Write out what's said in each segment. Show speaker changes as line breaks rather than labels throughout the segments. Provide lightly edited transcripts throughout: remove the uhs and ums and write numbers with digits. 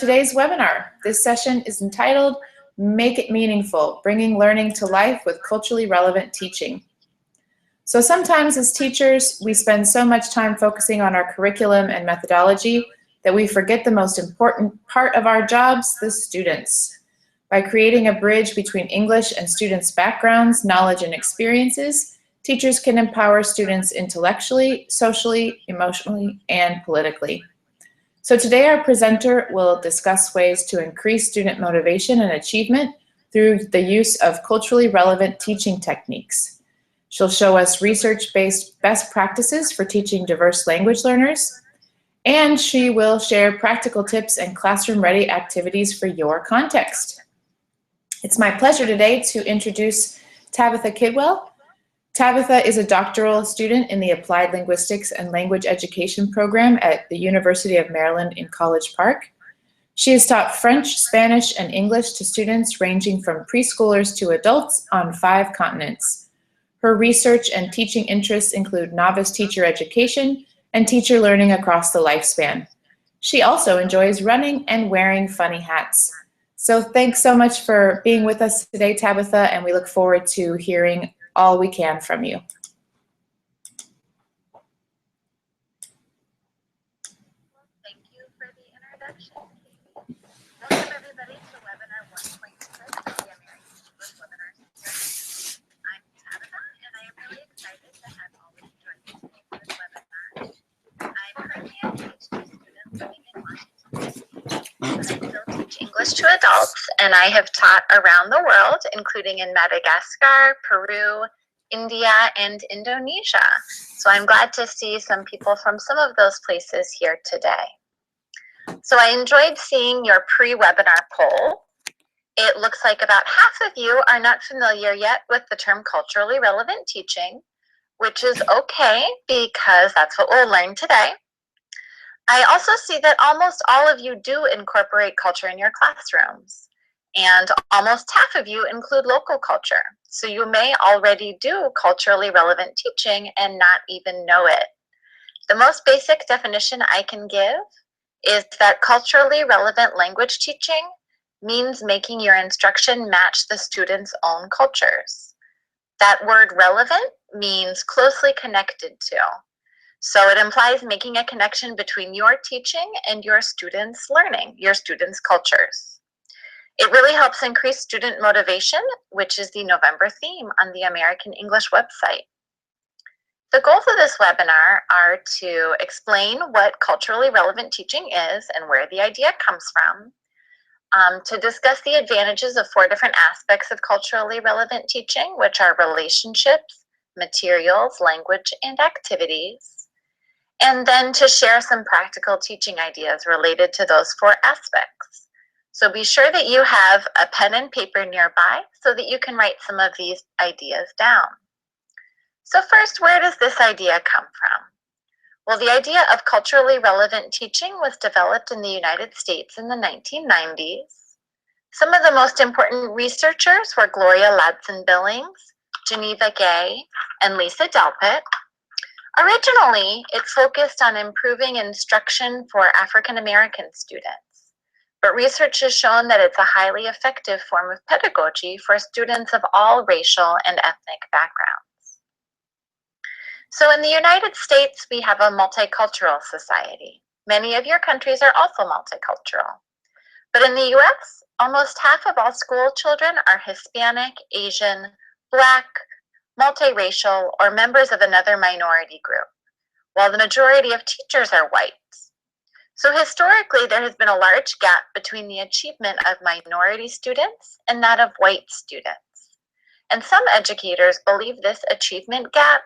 today's webinar. This session is entitled Make It Meaningful, Bringing Learning to Life with Culturally Relevant Teaching. So sometimes as teachers, we spend so much time focusing on our curriculum and methodology that we forget the most important part of our jobs, the students. By creating a bridge between English and students' backgrounds, knowledge, and experiences, teachers can empower students intellectually, socially, emotionally, and politically. So today our presenter will discuss ways to increase student motivation and achievement through the use of culturally relevant teaching techniques. She'll show us research-based best practices for teaching diverse language learners, and she will share practical tips and classroom-ready activities for your context. It's my pleasure today to introduce Tabitha Kidwell. Tabitha is a doctoral student in the Applied Linguistics and Language Education program at the University of Maryland in College Park. She has taught French, Spanish, and English to students ranging from preschoolers to adults on 5 continents. Her research and teaching interests include novice teacher education and teacher learning across the lifespan. She also enjoys running and wearing funny hats. So thanks so much for being with us today, Tabitha, and we look forward to hearing all we can from you.
Thank you for the introduction, Katie. Welcome everybody to webinar 1.6 of the American English Webinar Series. I'm Tabitha, and I am really excited to have all of you join me today for this webinar. I'm currently a PhD student living in Washington, D.C., but I still teach English to adults, and I have taught around the world, including in Madagascar, Peru, India, and Indonesia. So I'm glad to see some people from some of those places here today. So I enjoyed seeing your pre-webinar poll. It looks like about half of you are not familiar yet with the term culturally relevant teaching, which is okay because that's what we'll learn today. I also see that almost all of you do incorporate culture in your classrooms, and almost half of you include local culture. So you may already do culturally relevant teaching and not even know it. The most basic definition I can give is that culturally relevant language teaching means making your instruction match the students' own cultures. That word relevant means closely connected to. So it implies making a connection between your teaching and your students' learning, your students' cultures. It really helps increase student motivation, which is the November theme on the American English website. The goals of this webinar are to explain what culturally relevant teaching is and where the idea comes from, to discuss the advantages of 4 different aspects of culturally relevant teaching, which are relationships, materials, language, and activities, and then to share some practical teaching ideas related to those 4 aspects. So be sure that you have a pen and paper nearby so that you can write some of these ideas down. So first, where does this idea come from? Well, the idea of culturally relevant teaching was developed in the United States in the 1990s. Some of the most important researchers were Gloria Ladson-Billings, Geneva Gay, and Lisa Delpit. Originally, it focused on improving instruction for African American students, but research has shown that it's a highly effective form of pedagogy for students of all racial and ethnic backgrounds. So in the United States, we have a multicultural society. Many of your countries are also multicultural. But in the US, almost half of all school children are Hispanic, Asian, Black, multiracial, or members of another minority group, while the majority of teachers are white. So historically, there has been a large gap between the achievement of minority students and that of white students. And some educators believe this achievement gap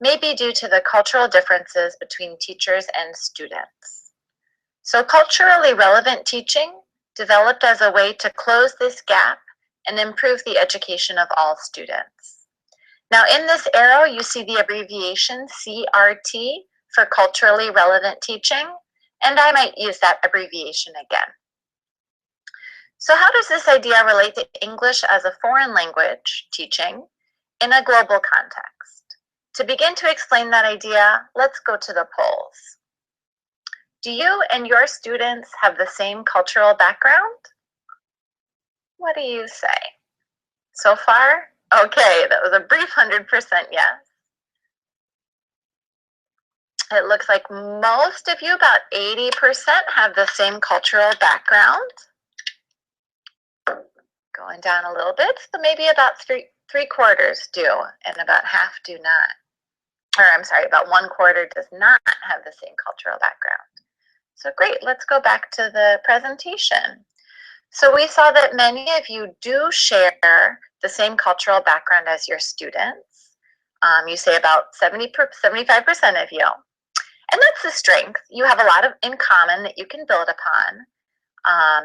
may be due to the cultural differences between teachers and students. So culturally relevant teaching developed as a way to close this gap and improve the education of all students. Now in this arrow, you see the abbreviation CRT for culturally relevant teaching, and I might use that abbreviation again. So how does this idea relate to English as a foreign language teaching in a global context? To begin to explain that idea, let's go to the polls. Do you and your students have the same cultural background? What do you say? So far? Okay, that was a brief 100% yes. It looks like most of you, about 80%, have the same cultural background. Going down a little bit, so maybe about three quarters do, and about half do not. Or I'm sorry, about 1/4 does not have the same cultural background. So great, let's go back to the presentation. So we saw that many of you do share the same cultural background as your students. You say about 75% of you. And that's the strength. You have a lot in common that you can build upon.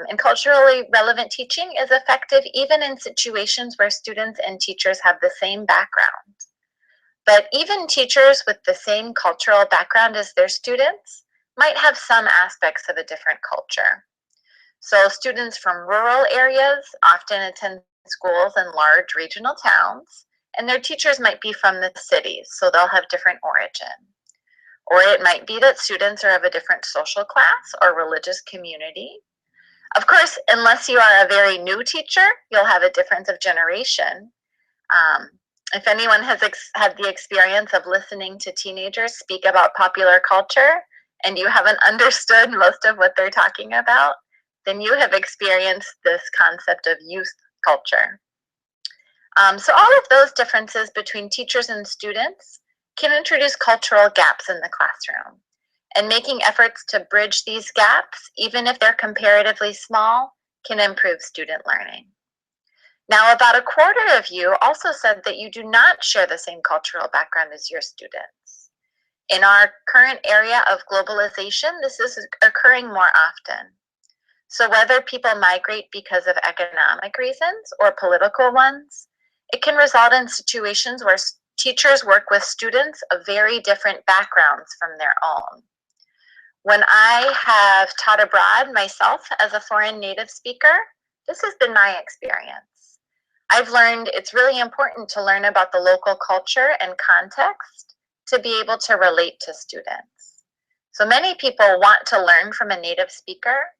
And culturally relevant teaching is effective even in situations where students and teachers have the same background. But even teachers with the same cultural background as their students might have some aspects of a different culture. So students from rural areas often attend schools in large regional towns, and their teachers might be from the cities, so they'll have different origin. Or it might be that students are of a different social class or religious community. Of course, unless you are a very new teacher, you'll have a difference of generation. If anyone has had the experience of listening to teenagers speak about popular culture and you haven't understood most of what they're talking about, then you have experienced this concept of youth culture. So all of those differences between teachers and students can introduce cultural gaps in the classroom. And making efforts to bridge these gaps, even if they're comparatively small, can improve student learning. Now, about 1/4 of you also said that you do not share the same cultural background as your students. In our current area of globalization, this is occurring more often. So whether people migrate because of economic reasons or political ones, it can result in situations where teachers work with students of very different backgrounds from their own. When I have taught abroad myself as a foreign native speaker, this has been my experience. I've learned it's really important to learn about the local culture and context to be able to relate to students. So many people want to learn from a native speaker,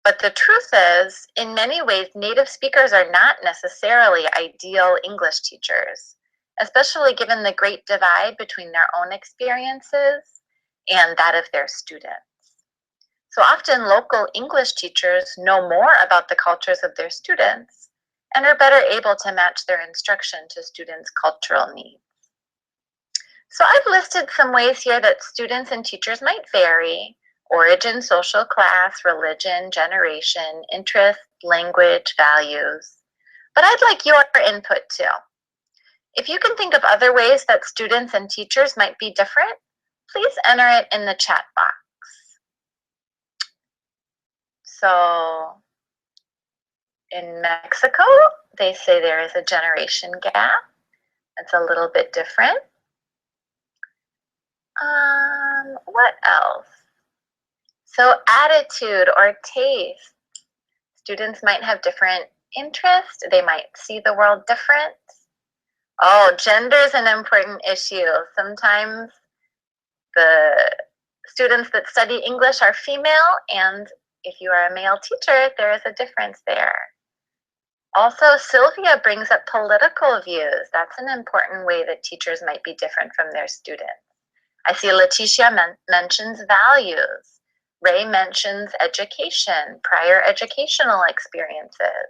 but the truth is, in many ways, native speakers are not necessarily ideal English teachers, especially given the great divide between their own experiences and that of their students. So often local English teachers know more about the cultures of their students and are better able to match their instruction to students' cultural needs. So I've listed some ways here that students and teachers might vary: origin, social class, religion, generation, interest, language, values. But I'd like your input too. If you can think of other ways that students and teachers might be different, please enter it in the chat box. So in Mexico, they say there is a generation gap. It's a little bit different. What else? So attitude or taste. Students might have different interests. They might see the world different. Oh, gender is an important issue. Sometimes the students that study English are female, and if you are a male teacher, there is a difference there. Also, Sylvia brings up political views. That's an important way that teachers might be different from their students. I see Leticia mentions values. Ray mentions education, prior educational experiences.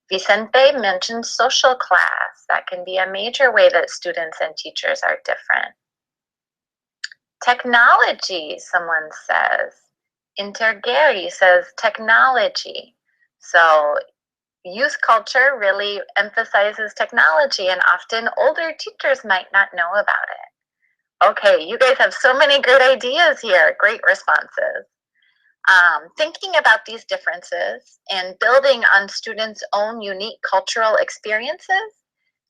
Vicente mentions social class. That can be a major way that students and teachers are different. Technology, someone says. Intergeri says technology. So youth culture really emphasizes technology, and often older teachers might not know about it. Okay, you guys have so many great ideas here, great responses. Thinking about these differences and building on students' own unique cultural experiences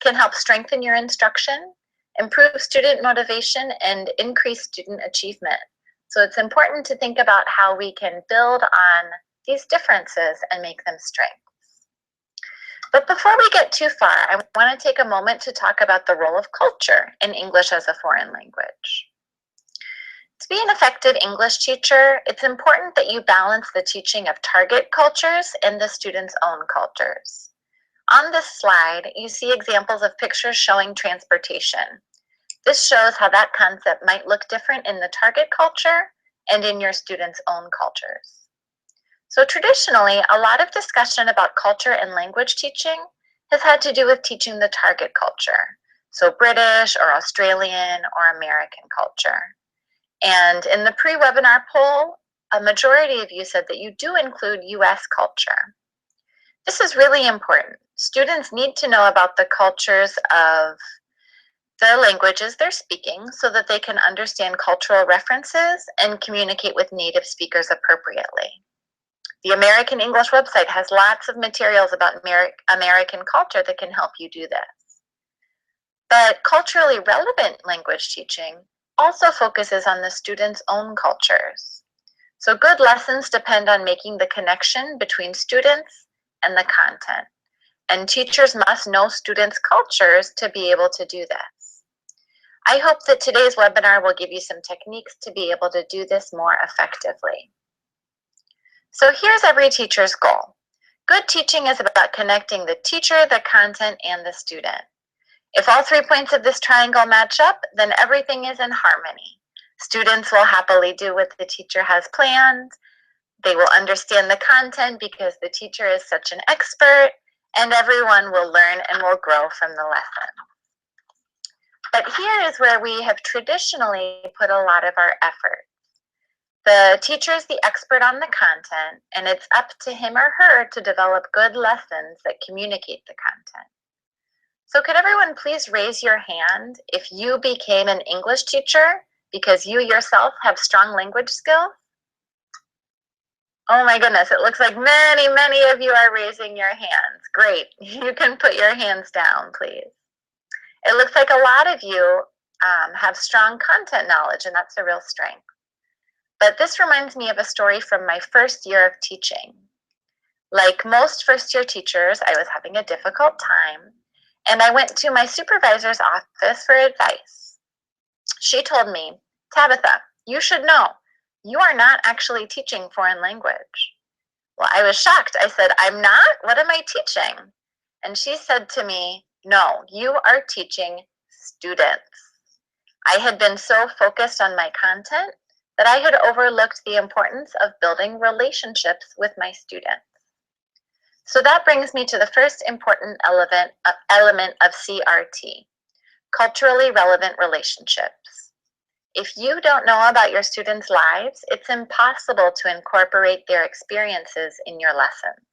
can help strengthen your instruction, improve student motivation, and increase student achievement. So it's important to think about how we can build on these differences and make them strengths. But before we get too far, I want to take a moment to talk about the role of culture in English as a foreign language. To be an effective English teacher, it's important that you balance the teaching of target cultures and the students' own cultures. On this slide, you see examples of pictures showing transportation. This shows how that concept might look different in the target culture and in your students' own cultures. So traditionally, a lot of discussion about culture and language teaching has had to do with teaching the target culture, so British or Australian or American culture. And in the pre-webinar poll, a majority of you said that you do include US culture. This is really important. Students need to know about the cultures of the languages they're speaking so that they can understand cultural references and communicate with native speakers appropriately. The American English website has lots of materials about American culture that can help you do this. But culturally relevant language teaching also focuses on the students' own cultures. So good lessons depend on making the connection between students and the content. And teachers must know students' cultures to be able to do this. I hope that today's webinar will give you some techniques to be able to do this more effectively. So here's every teacher's goal. Good teaching is about connecting the teacher, the content, and the student. If all 3 points of this triangle match up, then everything is in harmony. Students will happily do what the teacher has planned. They will understand the content because the teacher is such an expert, and everyone will learn and will grow from the lesson. But here is where we have traditionally put a lot of our effort. The teacher is the expert on the content, and it's up to him or her to develop good lessons that communicate the content. So could everyone please raise your hand if you became an English teacher because you yourself have strong language skills? Oh my goodness, it looks like many of you are raising your hands. Great, you can put your hands down, please. It looks like a lot of you have strong content knowledge, and that's a real strength. But this reminds me of a story from my first year of teaching. Like most first-year teachers, I was having a difficult time, and I went to my supervisor's office for advice. She told me, "Tabitha, you should know, you are not actually teaching foreign language." Well, I was shocked. I said, "I'm not? What am I teaching?" And she said to me, "No, you are teaching students." I had been so focused on my content that I had overlooked the importance of building relationships with my students. So that brings me to the first important element of CRT, culturally relevant relationships. If you don't know about your students' lives, it's impossible to incorporate their experiences in your lessons.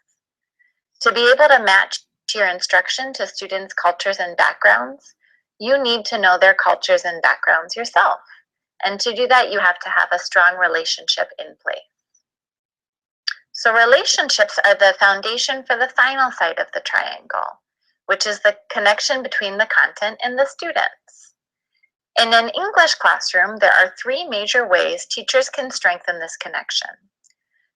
To be able to match your instruction to students' cultures and backgrounds, you need to know their cultures and backgrounds yourself. And to do that, you have to have a strong relationship in place. So relationships are the foundation for the final side of the triangle, which is the connection between the content and the students. In an English classroom, there are 3 major ways teachers can strengthen this connection.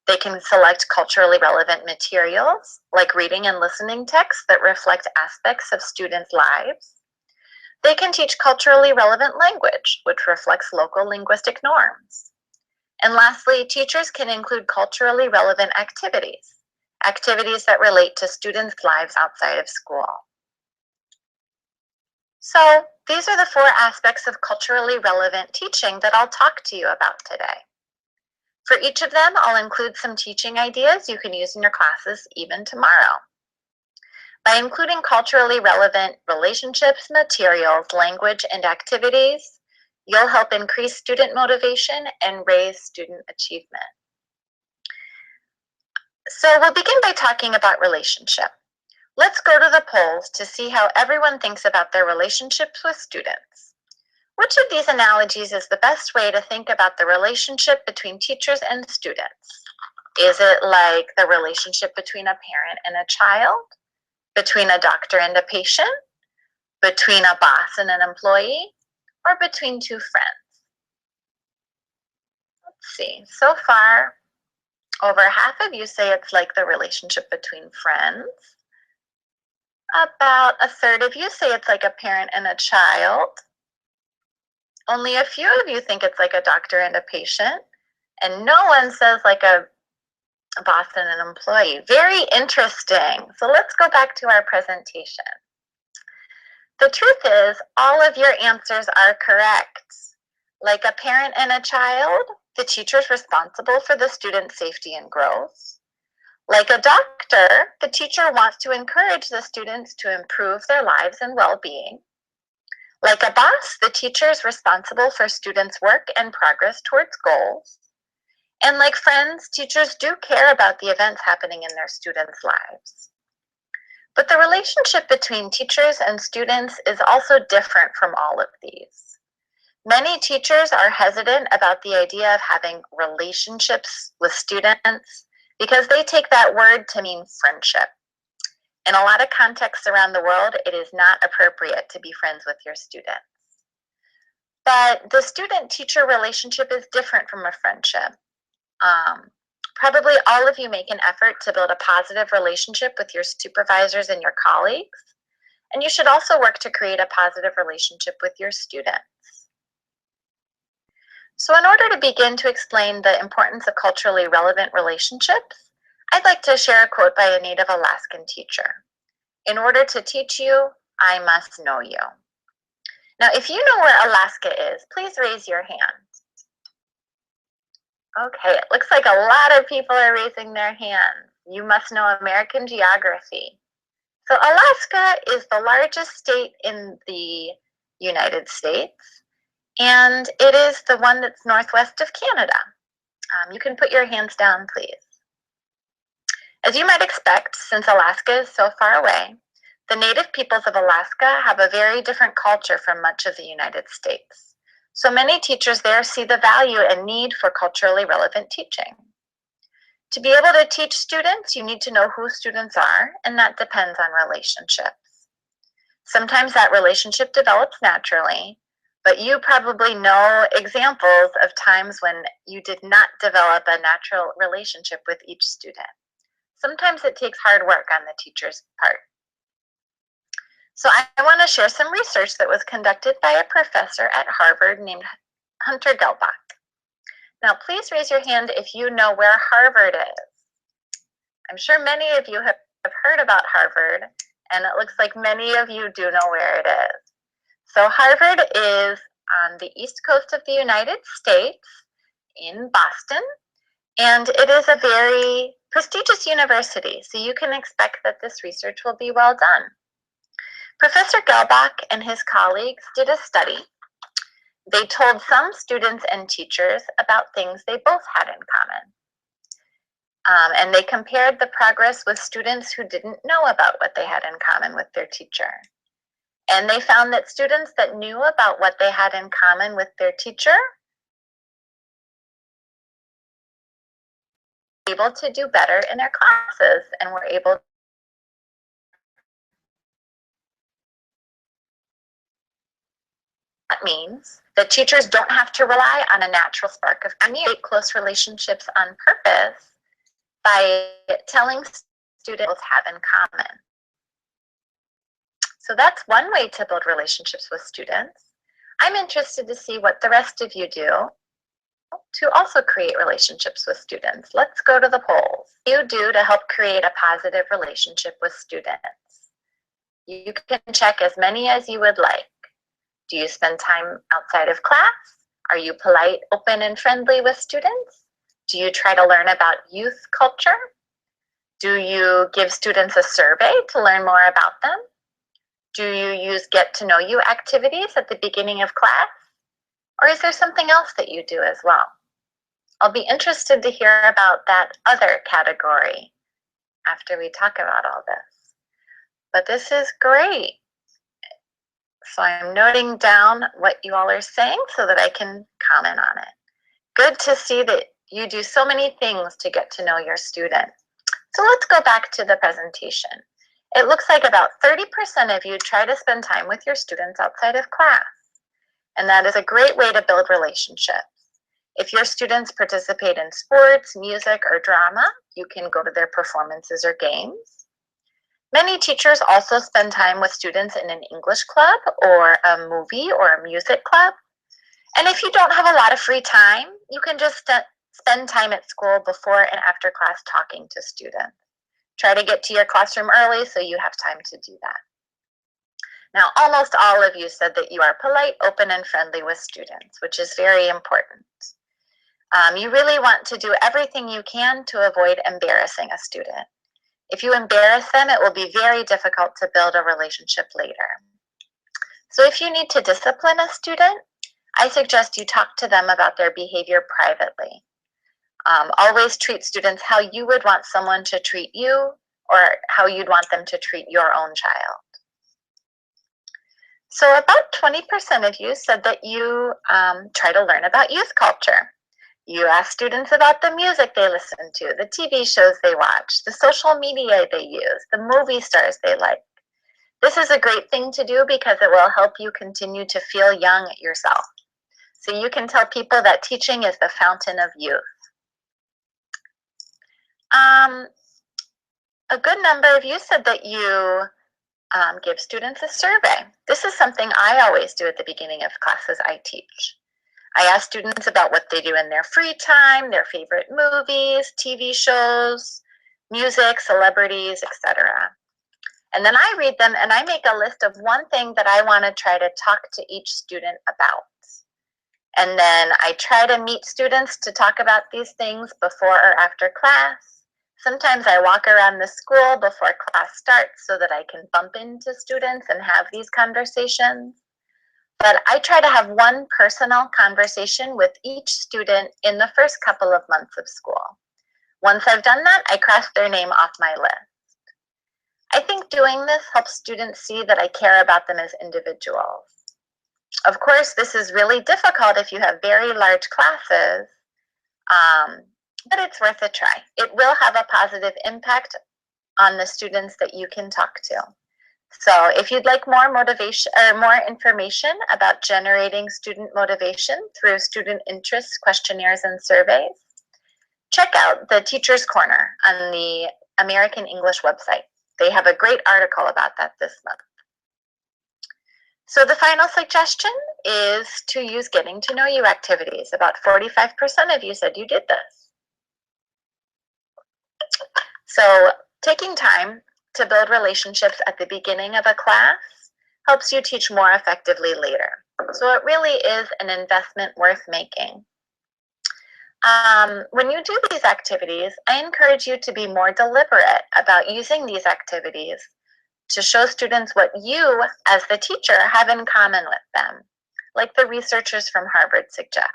They can select culturally relevant materials, like reading and listening texts that reflect aspects of students' lives. They can teach culturally relevant language, which reflects local linguistic norms. And lastly, teachers can include culturally relevant activities, activities that relate to students' lives outside of school. So these are the 4 aspects of culturally relevant teaching that I'll talk to you about today. For each of them, I'll include some teaching ideas you can use in your classes even tomorrow. By including culturally relevant relationships, materials, language, and activities, you'll help increase student motivation and raise student achievement. So we'll begin by talking about relationship. Let's go to the polls to see how everyone thinks about their relationships with students. Which of these analogies is the best way to think about the relationship between teachers and students? Is it like the relationship between a parent and a child? Between a doctor and a patient? Between a boss and an employee? Or between 2 friends? Let's see. So far, over half of you say it's like the relationship between friends. About a third of you say it's like a parent and a child. Only a few of you think it's like a doctor and a patient, and no one says like a boss and an employee. Very interesting. So let's go back to our presentation. The truth is, all of your answers are correct. Like a parent and a child, the teacher is responsible for the student's safety and growth. Like a doctor, the teacher wants to encourage the students to improve their lives and well-being. Like a boss, the teacher is responsible for students' work and progress towards goals. And like friends, teachers do care about the events happening in their students' lives. But the relationship between teachers and students is also different from all of these. Many teachers are hesitant about the idea of having relationships with students because they take that word to mean friendship. In a lot of contexts around the world, it is not appropriate to be friends with your students. But the student-teacher relationship is different from a friendship. Probably all of you make an effort to build a positive relationship with your supervisors and your colleagues, and you should also work to create a positive relationship with your students. So in order to begin to explain the importance of culturally relevant relationships, I'd like to share a quote by a native Alaskan teacher. In order to teach you, I must know you. Now, if you know where Alaska is, please raise your hand. Okay, it looks like a lot of people are raising their hands. You must know American geography. So Alaska is the largest state in the United States, and it is the one that's northwest of Canada. You can put your hands down, please. As you might expect, since Alaska is so far away, the native peoples of Alaska have a very different culture from much of the United States. So many teachers there see the value and need for culturally relevant teaching. To be able to teach students, you need to know who students are, and that depends on relationships. Sometimes that relationship develops naturally, but you probably know examples of times when you did not develop a natural relationship with each student. Sometimes it takes hard work on the teacher's part. So I want to share some research that was conducted by a professor at Harvard named Hunter Gelbach. Now, please raise your hand if you know where Harvard is. I'm sure many of you have heard about Harvard, and it looks like many of you do know where it is. So Harvard is on the east coast of the United States in Boston, and it is a very prestigious university, so you can expect that this research will be well done. Professor Gelbach and his colleagues did a study. They told some students and teachers about things they both had in common. And they compared the progress with students who didn't know about what they had in common with their teacher. And they found that students that knew about what they had in common with their teacher were able to do better in their classes and were able to That means that teachers don't have to rely on a natural spark of create close relationships on purpose by telling students have in common. So that's one way to build relationships with students. I'm interested to see what the rest of you do to also create relationships with students. Let's go to the polls. What do you do to help create a positive relationship with students? You can check as many as you would like. Do you spend time outside of class? Are you polite, open, and friendly with students? Do you try to learn about youth culture? Do you give students a survey to learn more about them? Do you use get-to-know-you activities at the beginning of class? Or is there something else that you do as well? I'll be interested to hear about that other category after we talk about all this. But this is great. So I'm noting down what you all are saying so that I can comment on it. Good to see that you do so many things to get to know your student. So let's go back to the presentation. It looks like about 30% of you try to spend time with your students outside of class. And that is a great way to build relationships. If your students participate in sports, music, or drama, you can go to their performances or games. Many teachers also spend time with students in an English club or a movie or a music club. And if you don't have a lot of free time, you can just spend time at school before and after class talking to students. Try to get to your classroom early so you have time to do that. Now, almost all of you said that you are polite, open, and friendly with students, which is very important. You really want to do everything you can to avoid embarrassing a student. If you embarrass them, it will be very difficult to build a relationship later. So if you need to discipline a student, I suggest you talk to them about their behavior privately. Always treat students how you would want someone to treat you or how you'd want them to treat your own child. So about 20% of you said that you try to learn about youth culture. You ask students about the music they listen to, the TV shows they watch, the social media they use, the movie stars they like. This is a great thing to do because it will help you continue to feel young yourself. So you can tell people that teaching is the fountain of youth. A good number of you said that you give students a survey. This is something I always do at the beginning of classes I teach. I ask students about what they do in their free time, their favorite movies, TV shows, music, celebrities, etc. And then I read them and I make a list of one thing that I want to try to talk to each student about. And then I try to meet students to talk about these things before or after class. Sometimes I walk around the school before class starts so that I can bump into students and have these conversations. But I try to have one personal conversation with each student in the first couple of months of school. Once I've done that, I cross their name off my list. I think doing this helps students see that I care about them as individuals. Of course, this is really difficult if you have very large classes, but it's worth a try. It will have a positive impact on the students that you can talk to. So if you'd like more motivation or more information about generating student motivation through student interest questionnaires and surveys, check out the Teacher's Corner on the American English website. They have a great article about that this month. So the final suggestion is to use getting to know you activities. About 45% of you said you did this. So taking time to build relationships at the beginning of a class helps you teach more effectively later. So it really is an investment worth making. When you do these activities, I encourage you to be more deliberate about using these activities to show students what you, as the teacher, have in common with them, like the researchers from Harvard suggest.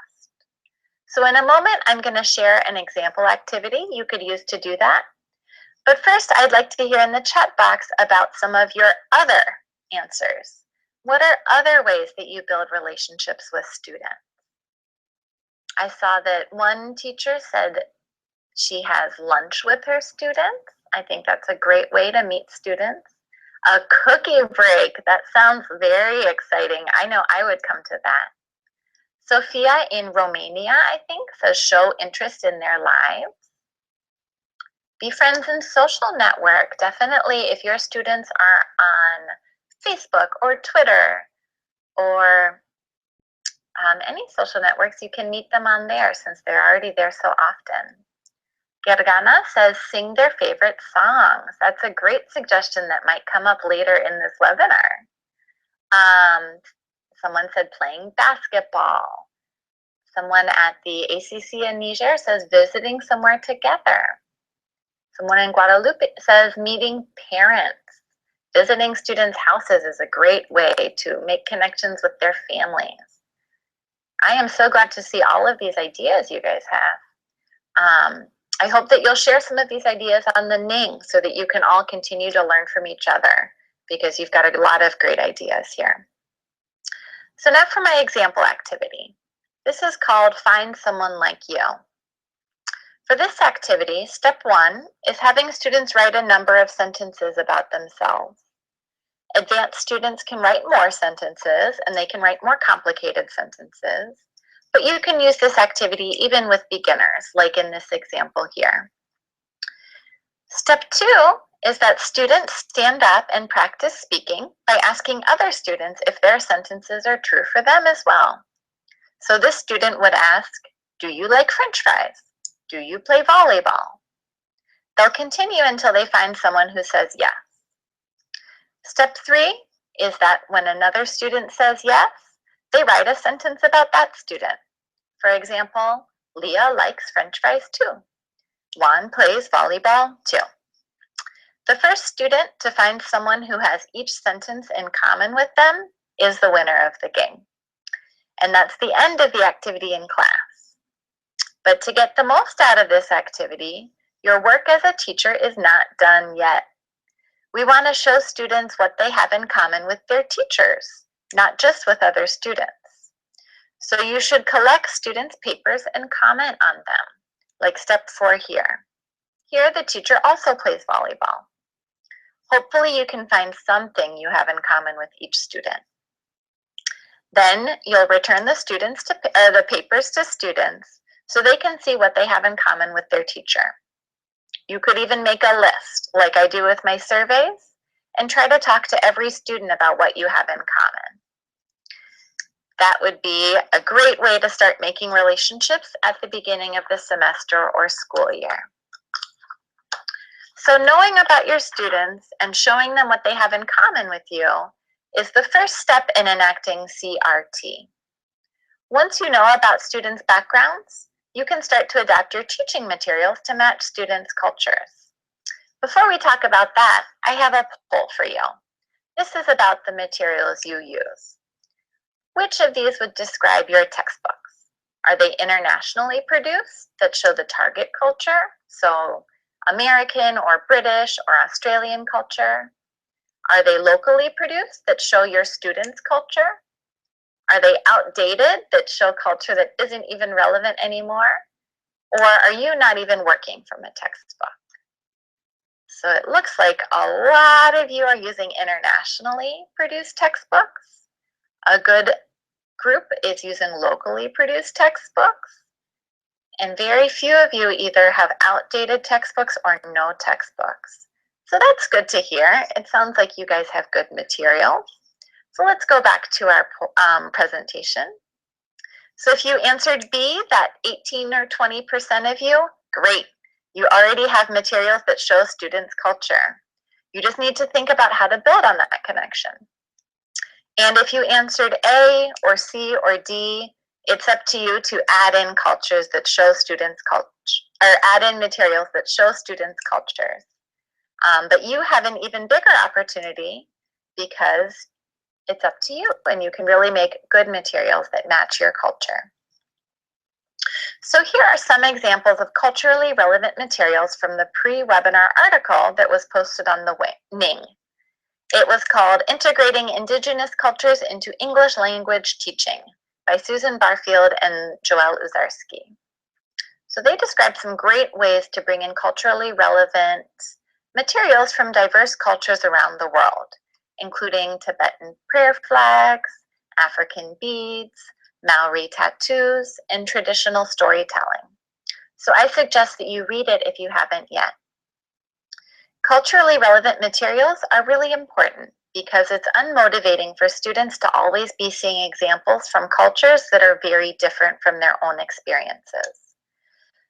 So in a moment, I'm going to share an example activity you could use to do that. But first, I'd like to hear in the chat box about some of your other answers. What are other ways that you build relationships with students? I saw that one teacher said she has lunch with her students. I think that's a great way to meet students. A cookie break, that sounds very exciting. I know I would come to that. Sophia in Romania, I think, says show interest in their lives. Be friends in social network. Definitely, if your students are on Facebook or Twitter or any social networks, you can meet them on there since they're already there so often. Gergana says sing their favorite songs. That's a great suggestion that might come up later in this webinar. Someone said playing basketball. Someone at the ACC in Niger says visiting somewhere together. Someone in Guadalupe says meeting parents. Visiting students' houses is a great way to make connections with their families. I am so glad to see all of these ideas you guys have. I hope that you'll share some of these ideas on the Ning so that you can all continue to learn from each other because you've got a lot of great ideas here. So now for my example activity. This is called Find Someone Like You. For this activity, step 1 is having students write a number of sentences about themselves. Advanced students can write more sentences and they can write more complicated sentences, but you can use this activity even with beginners, like in this example here. Step 2 is that students stand up and practice speaking by asking other students if their sentences are true for them as well. So this student would ask, do you like French fries? Do you play volleyball? They'll continue until they find someone who says yes. Step 3 is that when another student says yes, they write a sentence about that student. For example, Leah likes French fries too. Juan plays volleyball too. The first student to find someone who has each sentence in common with them is the winner of the game. And that's the end of the activity in class. But to get the most out of this activity, your work as a teacher is not done yet. We want to show students what they have in common with their teachers, not just with other students. So you should collect students' papers and comment on them, like step 4 here. Here, the teacher also plays volleyball. Hopefully you can find something you have in common with each student. Then you'll return the papers to students so they can see what they have in common with their teacher. You could even make a list, like I do with my surveys, and try to talk to every student about what you have in common. That would be a great way to start making relationships at the beginning of the semester or school year. So knowing about your students and showing them what they have in common with you is the first step in enacting CRT. Once you know about students' backgrounds, you can start to adapt your teaching materials to match students' cultures. Before we talk about that, I have a poll for you. This is about the materials you use. Which of these would describe your textbooks? Are they internationally produced that show the target culture, so American or British or Australian culture? Are they locally produced that show your students' culture? Are they outdated that show culture that isn't even relevant anymore? Or are you not even working from a textbook? So it looks like a lot of you are using internationally produced textbooks. A good group is using locally produced textbooks. And very few of you either have outdated textbooks or no textbooks. So that's good to hear. It sounds like you guys have good material. So let's go back to our presentation. So if you answered B, that 18 or 20% of you, great. You already have materials that show students' culture. You just need to think about how to build on that connection. And if you answered A or C or D, it's up to you to add in cultures that show students' culture, or add in materials that show students' cultures. But you have an even bigger opportunity because it's up to you and you can really make good materials that match your culture. So here are some examples of culturally relevant materials from the pre-webinar article that was posted on the Ning. It was called Integrating Indigenous Cultures into English Language Teaching by Susan Barfield and Joelle Uzarski. So they described some great ways to bring in culturally relevant materials from diverse cultures around the world, including Tibetan prayer flags, African beads, Maori tattoos, and traditional storytelling. So I suggest that you read it if you haven't yet. Culturally relevant materials are really important because it's unmotivating for students to always be seeing examples from cultures that are very different from their own experiences.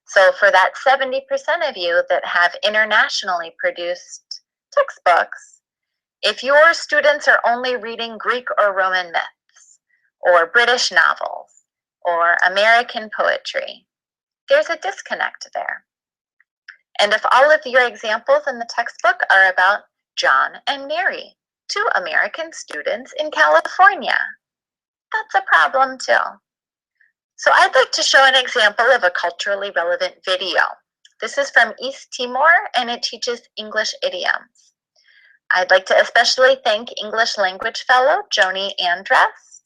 So for that 70% of you that have internationally produced textbooks, if your students are only reading Greek or Roman myths, or British novels, or American poetry, there's a disconnect there. And if all of your examples in the textbook are about John and Mary, 2 American students in California, that's a problem too. So I'd like to show an example of a culturally relevant video. This is from East Timor and it teaches English idioms. I'd like to especially thank English language fellow Joni Andress,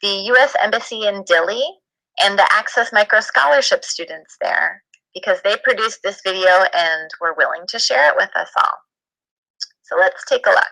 the U.S. Embassy in Dili, and the Access Micro Scholarship students there, because they produced this video and were willing to share it with us all. So let's take a look.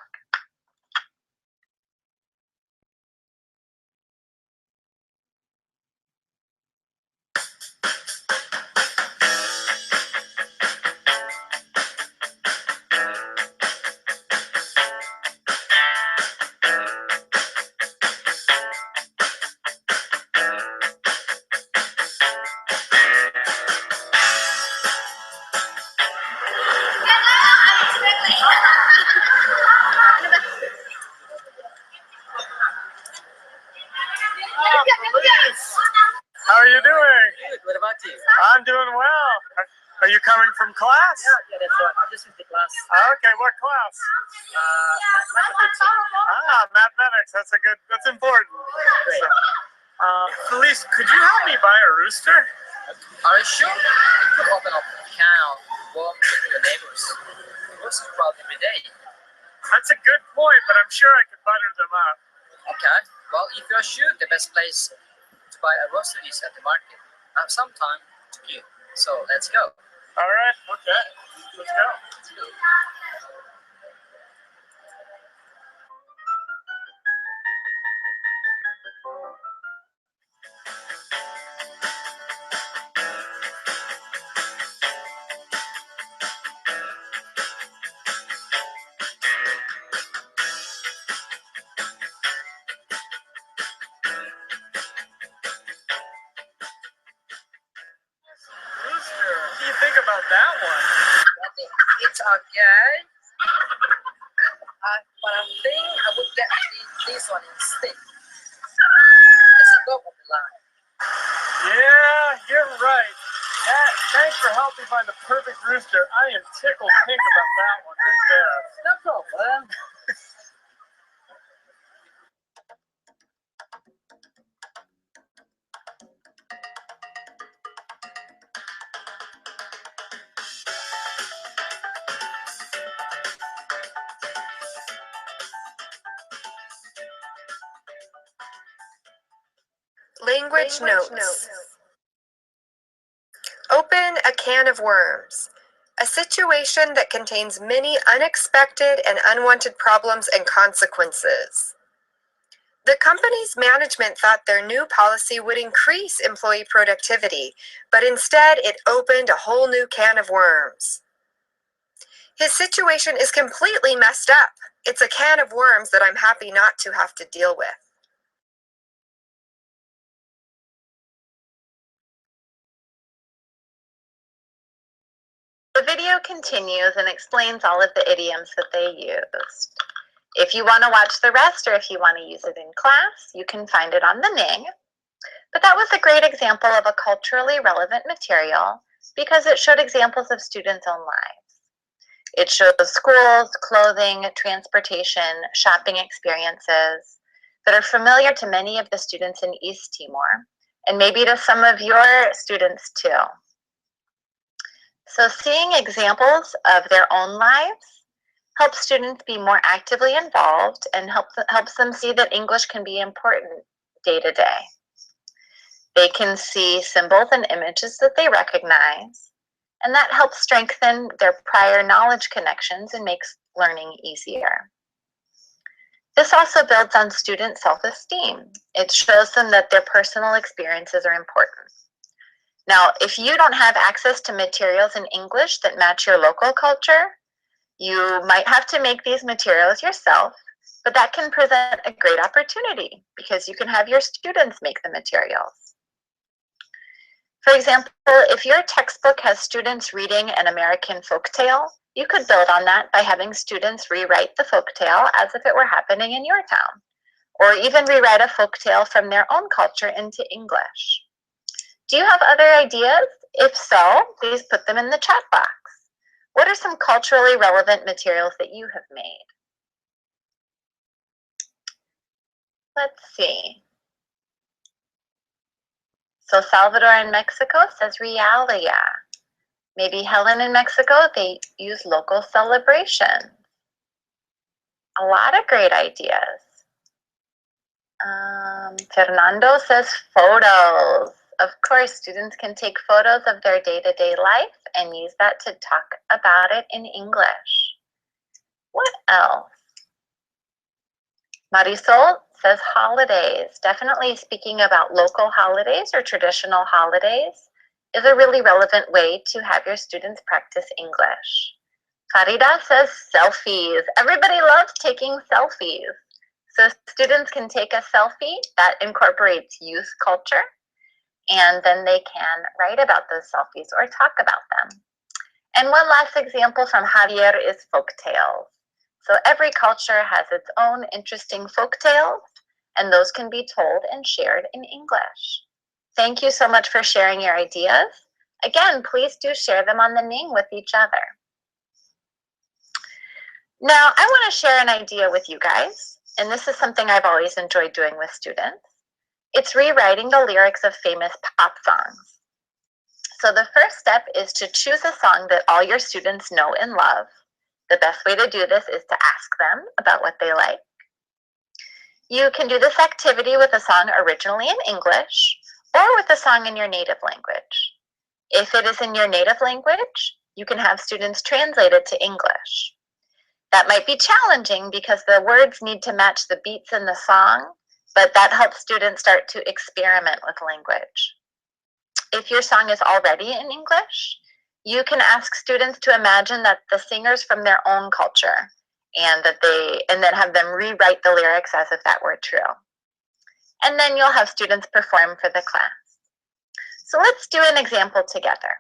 I'm doing well. Are you coming from class?
Yeah, that's right. This is the class.
Okay, what class?
Mathematics.
Mathematics. That's important.
Great.
So, Felice, could you help me buy a rooster?
Are you sure? You could open up an account, work with your neighbors. Roast sprout every day.
That's a good point, but I'm sure I could butter them up.
Okay. Well, if you're sure, the best place to buy a rooster is at the market. I have some time to queue. So let's go.
All right. Okay. Let's go. Rooster. What do you think about that one?
I think it's okay. But I think I would get this one instead. It's a top of the line.
Yeah, you're right. Thanks for helping find the perfect rooster. I am tickled pink about that one right there.
No problem.
Language notes. Open a can of worms. A situation that contains many unexpected and unwanted problems and consequences. The company's management thought their new policy would increase employee productivity, but instead it opened a whole new can of worms. His situation is completely messed up. It's a can of worms that I'm happy not to have to deal with.
The video continues and explains all of the idioms that they used. If you want to watch the rest or if you want to use it in class, you can find it on the Ning. But that was a great example of a culturally relevant material because it showed examples of students' own lives. It shows schools, clothing, transportation, shopping experiences that are familiar to many of the students in East Timor, and maybe to some of your students too. So seeing examples of their own lives helps students be more actively involved and helps them see that English can be important day to day. They can see symbols and images that they recognize, and that helps strengthen their prior knowledge connections and makes learning easier. This also builds on student self-esteem. It shows them that their personal experiences are important. Now, if you don't have access to materials in English that match your local culture, you might have to make these materials yourself, but that can present a great opportunity because you can have your students make the materials. For example, if your textbook has students reading an American folktale, you could build on that by having students rewrite the folktale as if it were happening in your town, or even rewrite a folktale from their own culture into English. Do you have other ideas? If so, please put them in the chat box. What are some culturally relevant materials that you have made? Let's see. So Salvador in Mexico says realia. Maybe Helen in Mexico, they use local celebrations. A lot of great ideas. Fernando says photos. Of course, students can take photos of their day-to-day life and use that to talk about it in English. What else? Marisol says holidays. Definitely speaking about local holidays or traditional holidays is a really relevant way to have your students practice English. Farida says selfies. Everybody loves taking selfies. So students can take a selfie that incorporates youth culture, and then they can write about those selfies or talk about them. And one last example from Javier is folktales. So every culture has its own interesting folktales, and those can be told and shared in English. Thank you so much for sharing your ideas. Again, please do share them on the Ning with each other. Now, I want to share an idea with you guys, and this is something I've always enjoyed doing with students. It's rewriting the lyrics of famous pop songs. So the first step is to choose a song that all your students know and love. The best way to do this is to ask them about what they like. You can do this activity with a song originally in English or with a song in your native language. If it is in your native language, you can have students translate it to English. That might be challenging because the words need to match the beats in the song, but that helps students start to experiment with language. If your song is already in English, you can ask students to imagine that the singer's from their own culture and then have them rewrite the lyrics as if that were true. And then you'll have students perform for the class. So let's do an example together.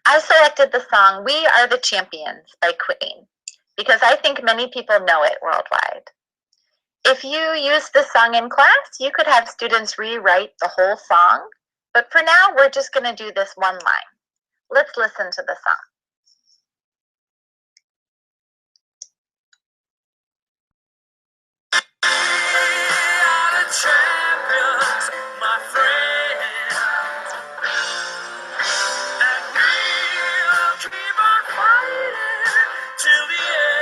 I selected the song "We Are the Champions" by Queen because I think many people know it worldwide. If you use this song in class, you could have students rewrite the whole song, but for now, we're just going to do this one line. Let's listen to the song.
Champions, my friends, and we'll keep on fighting till the end.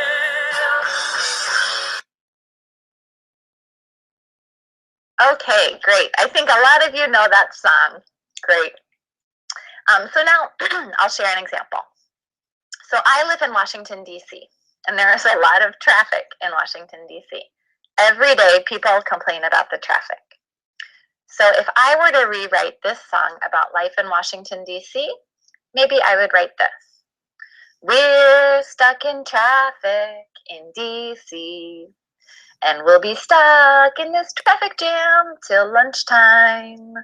Okay, great. I think a lot of you know that song. Great. So now I'll share an example. So I live in Washington, D.C., and there is a lot of traffic in Washington, D.C. Every day, people complain about the traffic. So if I were to rewrite this song about life in Washington, D.C., maybe I would write this. We're stuck in traffic in D.C., and we'll be stuck in this traffic jam till lunchtime.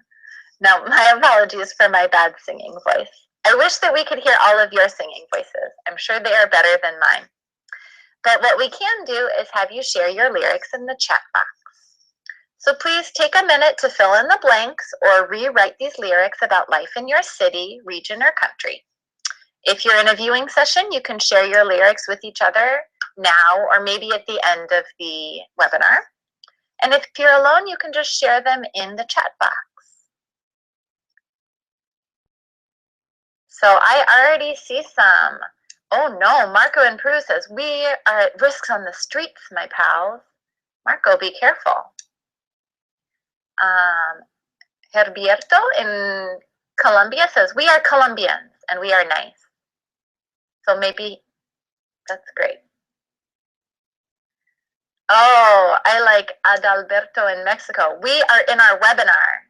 Now, my apologies for my bad singing voice. I wish that we could hear all of your singing voices. I'm sure they are better than mine. But what we can do is have you share your lyrics in the chat box. So please take a minute to fill in the blanks or rewrite these lyrics about life in your city, region, or country. If you're in a viewing session, you can share your lyrics with each other now or maybe at the end of the webinar. And if you're alone, you can just share them in the chat box. So I already see some. Oh no, Marco in Peru says, we are at risks on the streets, my pals. Marco, be careful. Herberto in Colombia says, we are Colombians and we are nice. So maybe that's great. Oh, I like Adalberto in Mexico. We are in our webinar.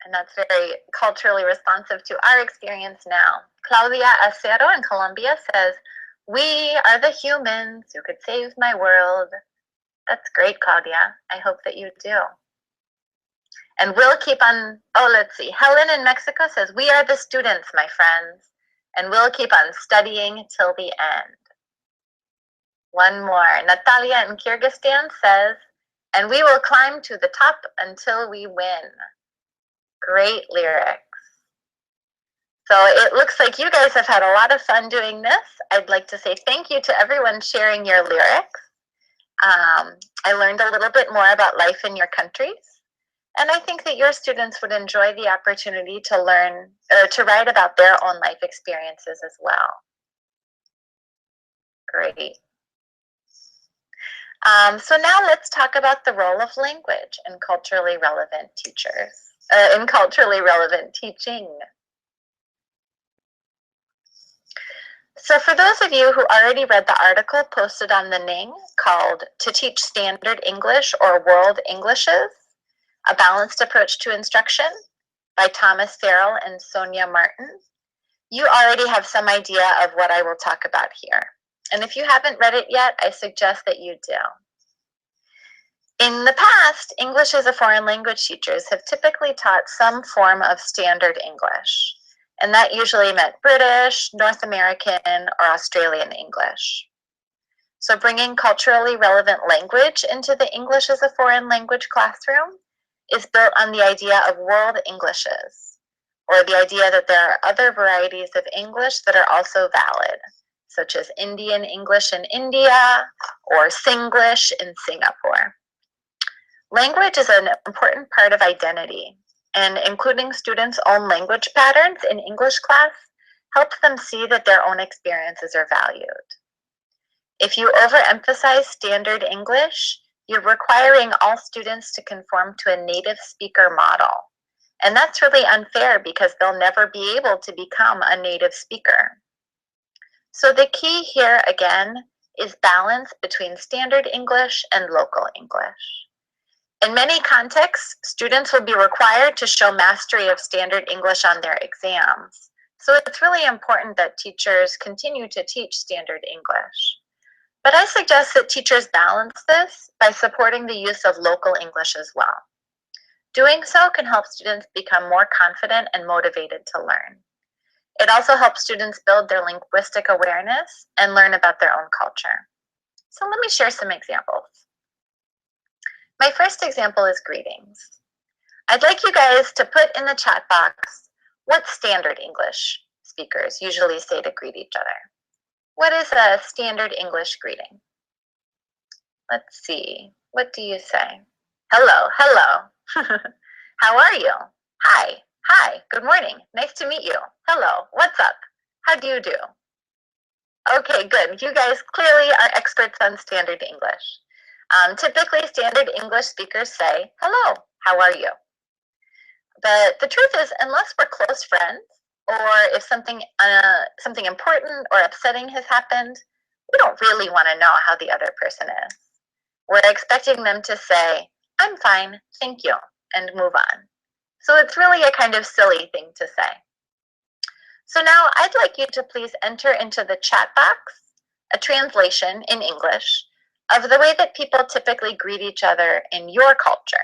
And that's very culturally responsive to our experience now. Claudia Acero in Colombia says, we are the humans who could save my world. That's great, Claudia. I hope that you do. And we'll keep on, oh, let's see. Helen in Mexico says, we are the students, my friends, and we'll keep on studying till the end. One more. Natalia in Kyrgyzstan says, and we will climb to the top until we win. Great lyrics. So it looks like you guys have had a lot of fun doing this. I'd like to say thank you to everyone sharing your lyrics. I learned a little bit more about life in your countries. And I think that your students would enjoy the opportunity to learn or to write about their own life experiences as well. Great. So now let's talk about the role of language in culturally relevant in culturally relevant teaching. So for those of you who already read the article posted on the Ning called To Teach Standard English or World Englishes, A Balanced Approach to Instruction by Thomas Farrell and Sonia Martin, you already have some idea of what I will talk about here. And if you haven't read it yet, I suggest that you do. In the past, English as a foreign language teachers have typically taught some form of standard English, and that usually meant British, North American, or Australian English. So bringing culturally relevant language into the English as a foreign language classroom is built on the idea of world Englishes, or the idea that there are other varieties of English that are also valid, such as Indian English in India or Singlish in Singapore. Language is an important part of identity, and including students' own language patterns in English class helps them see that their own experiences are valued. If you overemphasize standard English, you're requiring all students to conform to a native speaker model. And that's really unfair because they'll never be able to become a native speaker. So the key here, again, is balance between standard English and local English. In many contexts, students will be required to show mastery of standard English on their exams. So it's really important that teachers continue to teach standard English. But I suggest that teachers balance this by supporting the use of local English as well. Doing so can help students become more confident and motivated to learn. It also helps students build their linguistic awareness and learn about their own culture. So let me share some examples. My first example is greetings. I'd like you guys to put in the chat box what standard English speakers usually say to greet each other. What is a standard English greeting? Let's see. What do you say? Hello, hello. How are you? Hi, hi, good morning. Nice to meet you. Hello, what's up? How do you do? Okay, good. You guys clearly are experts on standard English. Typically, standard English speakers say, hello, how are you? But the truth is, unless we're close friends, or if something important or upsetting has happened, we don't really want to know how the other person is. We're expecting them to say, I'm fine, thank you, and move on. So it's really a kind of silly thing to say. So now I'd like you to please enter into the chat box a translation in English of the way that people typically greet each other in your culture.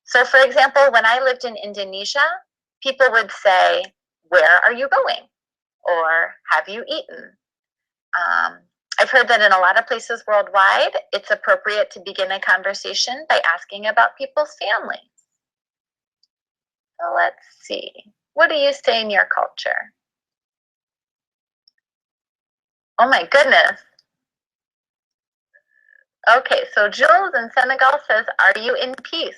So for example, when I lived in Indonesia, people would say, where are you going? Or have you eaten? I've heard that in a lot of places worldwide, it's appropriate to begin a conversation by asking about people's families. So let's see. What do you say in your culture? Oh my goodness. Okay, so Jules in Senegal says, are you in peace?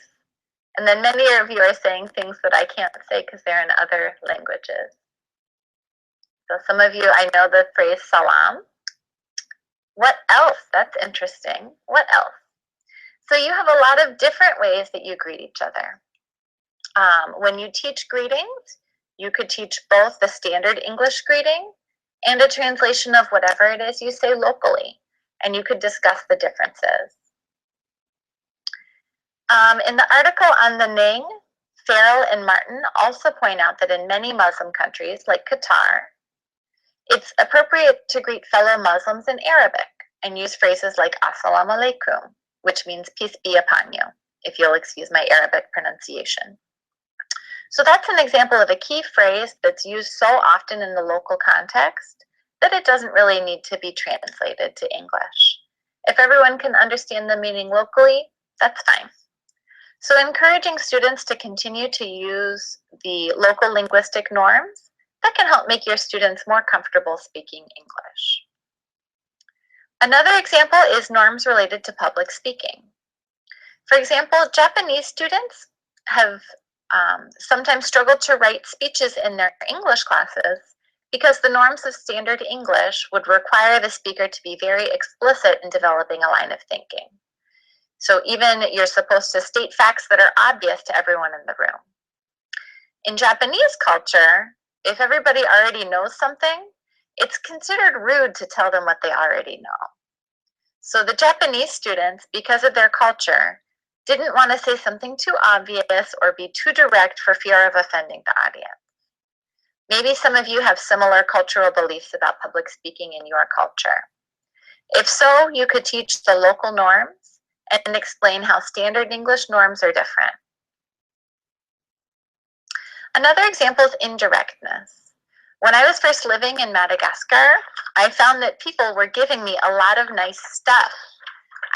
And then many of you are saying things that I can't say because they're in other languages. So some of you, I know the phrase salam. What else? That's interesting. What else? So you have a lot of different ways that you greet each other. When you teach greetings, you could teach both the standard English greeting and a translation of whatever it is you say locally, and you could discuss the differences. In the article on the Ning, Farrell and Martin also point out that in many Muslim countries, like Qatar, it's appropriate to greet fellow Muslims in Arabic and use phrases like Assalamu alaikum, which means peace be upon you, if you'll excuse my Arabic pronunciation. So that's an example of a key phrase that's used so often in the local context that it doesn't really need to be translated to English. If everyone can understand the meaning locally, that's fine. So encouraging students to continue to use the local linguistic norms, that can help make your students more comfortable speaking English. Another example is norms related to public speaking. For example, Japanese students have sometimes struggled to write speeches in their English classes because the norms of standard English would require the speaker to be very explicit in developing a line of thinking. So even you're supposed to state facts that are obvious to everyone in the room. In Japanese culture, if everybody already knows something, it's considered rude to tell them what they already know. So the Japanese students, because of their culture, didn't want to say something too obvious or be too direct for fear of offending the audience. Maybe some of you have similar cultural beliefs about public speaking in your culture. If so, you could teach the local norms and explain how standard English norms are different. Another example is indirectness. When I was first living in Madagascar, I found that people were giving me a lot of nice stuff.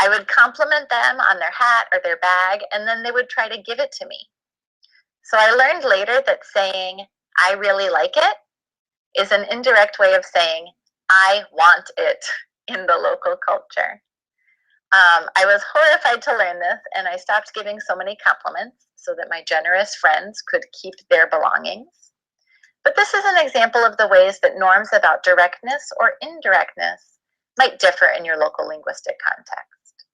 I would compliment them on their hat or their bag, and then they would try to give it to me. So I learned later that saying, I really like it, is an indirect way of saying, I want it in the local culture. I was horrified to learn this, and I stopped giving so many compliments so that my generous friends could keep their belongings. But this is an example of the ways that norms about directness or indirectness might differ in your local linguistic context.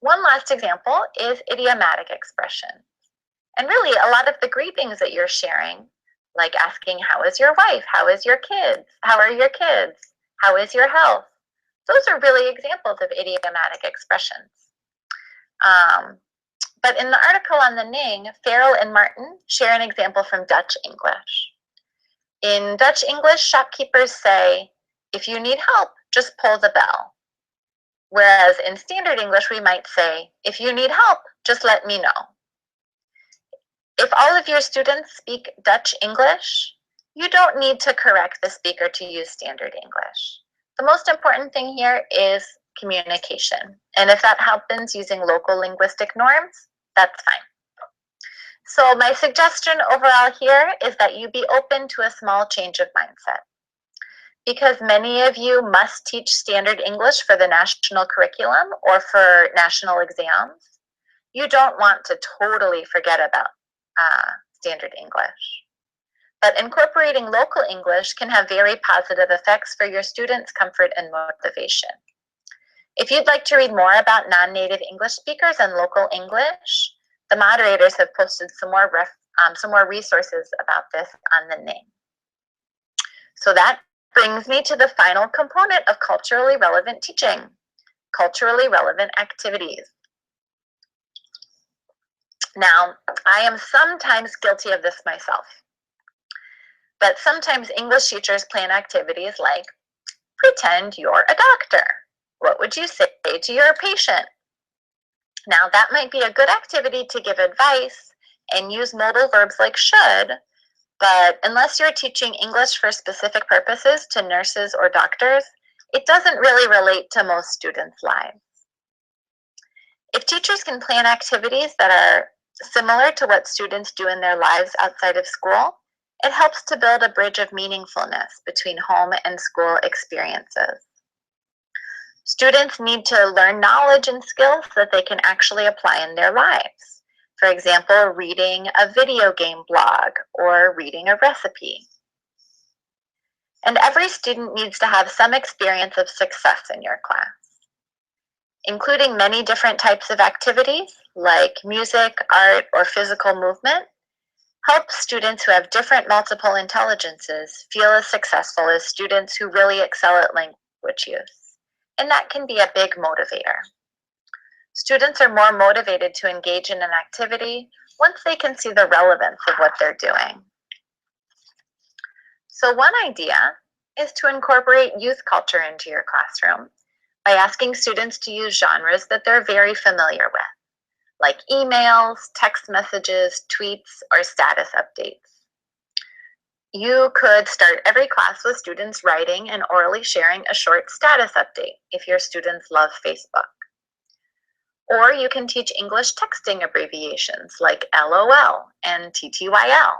One last example is idiomatic expressions. And really, a lot of the greetings that you're sharing, like asking, how is your wife? How is your kids? How are your kids? How is your health? Those are really examples of idiomatic expressions. But in the article on the Ning, Farrell and Martin share an example from Dutch English. In Dutch English, shopkeepers say, if you need help, just pull the bell. Whereas in standard English, we might say, if you need help, just let me know. If all of your students speak Dutch English, you don't need to correct the speaker to use standard English. The most important thing here is communication. And if that happens using local linguistic norms, that's fine. So my suggestion overall here is that you be open to a small change of mindset. Because many of you must teach standard English for the national curriculum or for national exams, you don't want to totally forget about standard English. But incorporating local English can have very positive effects for your students' comfort and motivation. If you'd like to read more about non-native English speakers and local English, the moderators have posted some more resources about this on the Ning. So that brings me to the final component of culturally relevant teaching, culturally relevant activities. Now, I am sometimes guilty of this myself, but sometimes English teachers plan activities like, pretend you're a doctor. What would you say to your patient? Now, that might be a good activity to give advice and use modal verbs like should, but unless you're teaching English for specific purposes to nurses or doctors, it doesn't really relate to most students' lives. If teachers can plan activities that are similar to what students do in their lives outside of school, it helps to build a bridge of meaningfulness between home and school experiences. Students need to learn knowledge and skills that they can actually apply in their lives. For example, reading a video game blog or reading a recipe. And every student needs to have some experience of success in your class, including many different types of activities like music, art, or physical movement. Help students who have different multiple intelligences feel as successful as students who really excel at language use. And that can be a big motivator. Students are more motivated to engage in an activity once they can see the relevance of what they're doing. So one idea is to incorporate youth culture into your classroom by asking students to use genres that they're very familiar with, like emails, text messages, tweets, or status updates. You could start every class with students writing and orally sharing a short status update if your students love Facebook. Or you can teach English texting abbreviations like LOL and TTYL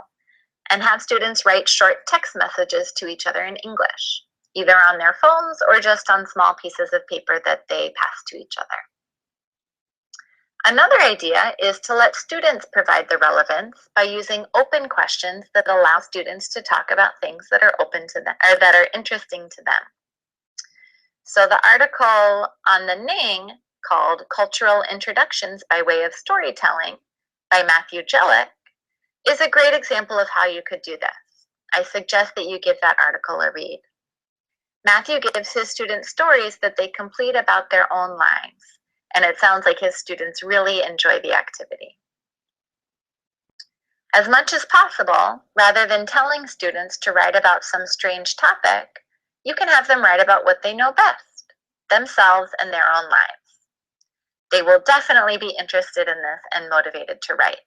and have students write short text messages to each other in English, either on their phones or just on small pieces of paper that they pass to each other. Another idea is to let students provide the relevance by using open questions that allow students to talk about things that are open to them or that are interesting to them. So the article on the Ning called Cultural Introductions by Way of Storytelling by Matthew Jellick is a great example of how you could do this. I suggest that you give that article a read. Matthew gives his students stories that they complete about their own lives, and it sounds like his students really enjoy the activity. As much as possible, rather than telling students to write about some strange topic, you can have them write about what they know best, themselves and their own lives. They will definitely be interested in this and motivated to write.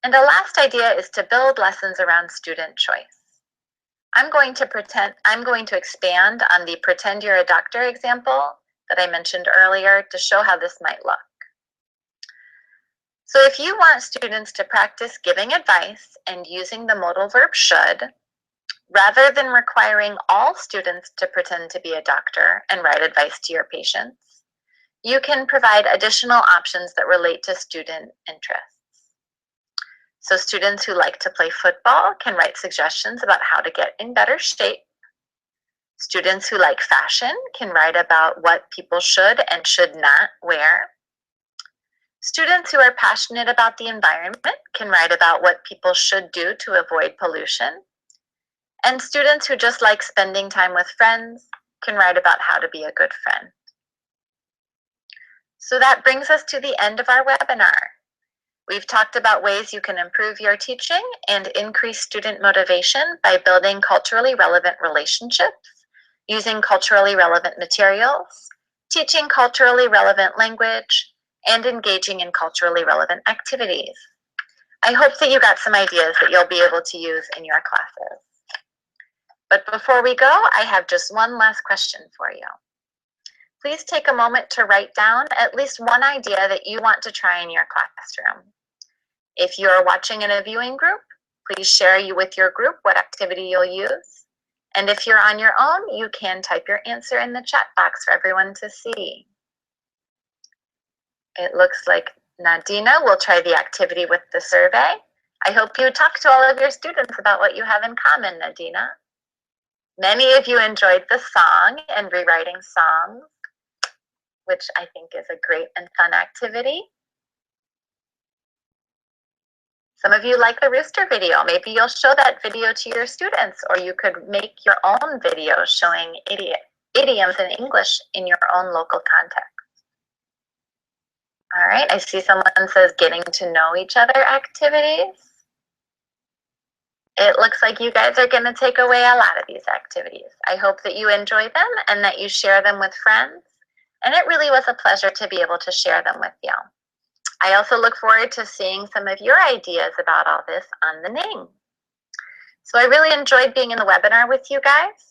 And the last idea is to build lessons around student choice. I'm going to expand on the pretend you're a doctor example that I mentioned earlier to show how this might look. So if you want students to practice giving advice and using the modal verb should, rather than requiring all students to pretend to be a doctor and write advice to your patients, you can provide additional options that relate to student interests. So students who like to play football can write suggestions about how to get in better shape. Students who like fashion can write about what people should and should not wear. Students who are passionate about the environment can write about what people should do to avoid pollution. And students who just like spending time with friends can write about how to be a good friend. So that brings us to the end of our webinar. We've talked about ways you can improve your teaching and increase student motivation by building culturally relevant relationships, using culturally relevant materials, teaching culturally relevant language, and engaging in culturally relevant activities. I hope that you got some ideas that you'll be able to use in your classes. But before we go, I have just one last question for you. Please take a moment to write down at least one idea that you want to try in your classroom. If you're watching in a viewing group, please share with your group what activity you'll use. And if you're on your own, you can type your answer in the chat box for everyone to see. It looks like Nadina will try the activity with the survey. I hope you talk to all of your students about what you have in common, Nadina. Many of you enjoyed the song and rewriting songs, which I think is a great and fun activity. Some of you like the rooster video. Maybe you'll show that video to your students, or you could make your own video showing idioms in English in your own local context. All right, I see someone says getting to know each other activities. It looks like you guys are going to take away a lot of these activities. I hope that you enjoy them and that you share them with friends. And it really was a pleasure to be able to share them with you. I also look forward to seeing some of your ideas about all this on the Ning. So I really enjoyed being in the webinar with you guys.